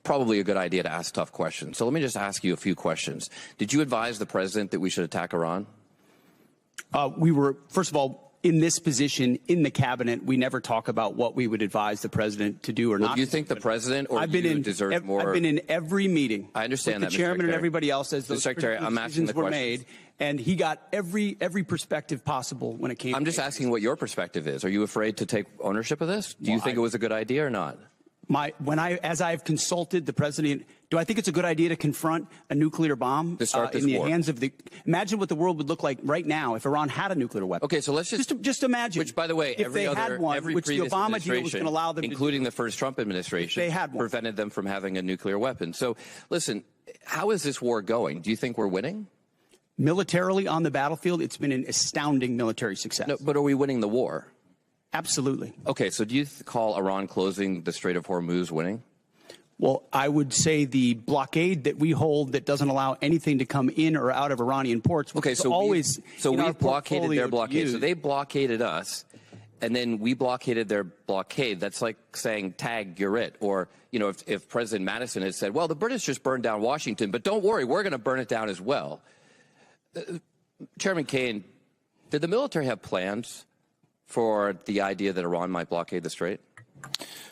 probably a good idea to ask tough questions. So let me just ask you a few questions. Did you advise the president that we should attack Iran? We were, first of all, in this position in the cabinet, we never talk about what we would advise the president to do or not. Do you think the president or you deserve more? I've been in every meeting. I understand with that, the chairman Mr. and everybody else as those Secretary, I'm asking the were questions. made, and he got every perspective possible when it came. I'm just asking what your perspective is. Are you afraid to take ownership of this? Do you think it was a good idea or not? As I've consulted the president, do I think it's a good idea to confront a nuclear bomb to start this in the war? hands of the? Imagine what the world would look like right now if Iran had a nuclear weapon. Okay, so let's just imagine. Which, by the way, if they had one, which the Obama deal was going to allow them, including the first Trump administration, they had one, prevented them from having a nuclear weapon. So, listen, how is this war going? Do you think we're winning? Militarily on the battlefield, it's been an astounding military success. No, but are we winning the war? Absolutely. Okay, so do you call Iran closing the Strait of Hormuz winning? Well, I would say the blockade that we hold that doesn't allow anything to come in or out of Iranian ports. Okay, so always we've blockaded their blockade. So they blockaded us, and then we blockaded their blockade. That's like saying, tag, you're it. Or, you know, if President Madison had said, well, the British just burned down Washington, but don't worry, we're going to burn it down as well. Chairman Kaine, did the military have plans for the idea that Iran might blockade the Strait?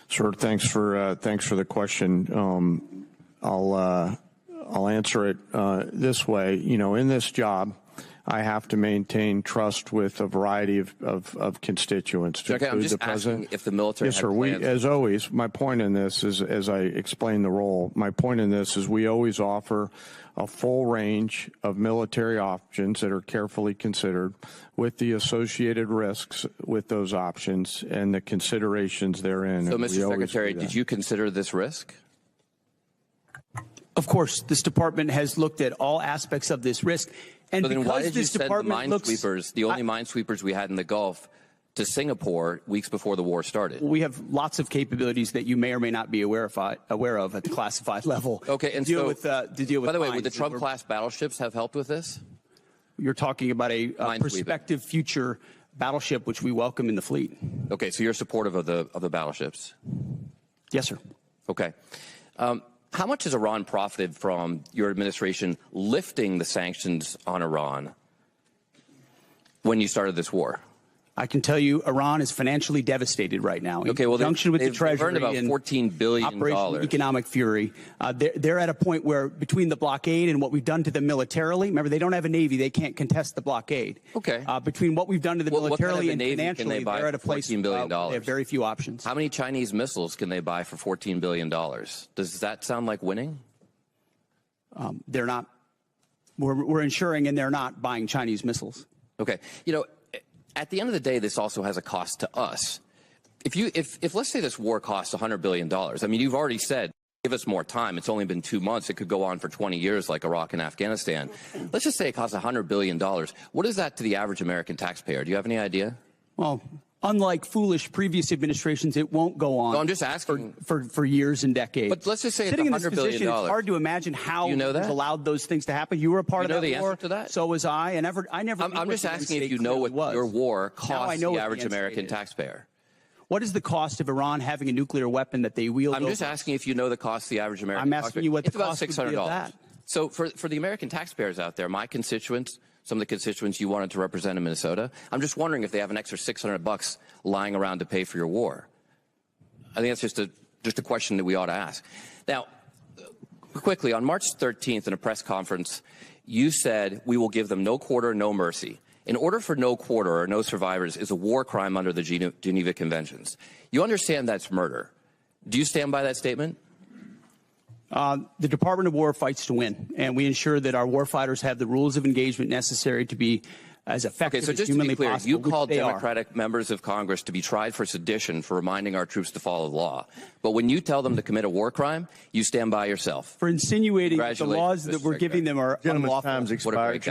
Sure. Thanks for the question. I'll answer it this way. You know, in this job, I have to maintain trust with a variety of constituents. Okay, I'm just asking if the military yes, had sir. plans. As always, my point in this is, as I explain the role, my point in this is we always offer a full range of military options that are carefully considered with the associated risks with those options and the considerations therein. So, Mr. Secretary, did you consider this risk? Of course, this department has looked at all aspects of this risk. And so then why because did you this send the department minesweepers, the only minesweepers we had in the Gulf, to Singapore weeks before the war started? We have lots of capabilities that you may or may not be aware of at the classified level. Okay, and to deal with by the way, would the Trump-class battleships have helped with this? You're talking about a prospective future battleship, which we welcome in the fleet. Okay, so you're supportive of the battleships? Yes, sir. Okay. How much has Iran profited from your administration lifting the sanctions on Iran when you started this war? I can tell you Iran is financially devastated right now. Okay, well, conjunction with the Treasury earned about $14 billion. Operation Economic Fury. They're at a point where between the blockade and what we've done to them militarily, remember, they don't have a Navy. They can't contest the blockade. Okay. Between what we've done to them militarily and financially, they're at a place $14 billion. They have very few options. How many Chinese missiles can they buy for $14 billion? Does that sound like winning? They're not. We're ensuring, and they're not buying Chinese missiles. Okay. You know, at the end of the day, this also has a cost to us. If let's say this war costs $100 billion, I mean, you've already said, give us more time. It's only been 2 months. It could go on for 20 years like Iraq and Afghanistan. Let's just say it costs $100 billion. What is that to the average American taxpayer? Do you have any idea? Well, unlike foolish previous administrations, it won't go on. No, I'm just asking for years and decades. But let's just say sitting it's in this position, it's hard to imagine how you know that? we've allowed those things to happen. You were a part of that the war. Answer to that? So was I. I'm just asking if you know what your war costs the average American taxpayer. What is the cost of Iran having a nuclear weapon that they wield? I'm just asking if you know the cost of the average American taxpayer. I'm asking you what the cost would be of that. So for the American taxpayers out there, my constituents, some of the constituents you wanted to represent in Minnesota, I'm just wondering if they have an extra $600 lying around to pay for your war. I think that's just a question that we ought to ask. Now, quickly, on March 13th in a press conference, you said we will give them no quarter, no mercy. In order for no quarter or no survivors is a war crime under the Geneva Conventions. You understand that's murder. Do you stand by that statement? The Department of War fights to win, and we ensure that our warfighters have the rules of engagement necessary to be as effective as humanly possible. You called Democratic members of Congress to be tried for sedition for reminding our troops to follow the law. But when you tell them to commit a war crime, you stand by yourself. For insinuating that the laws that we're giving them are unlawful. Time's expired.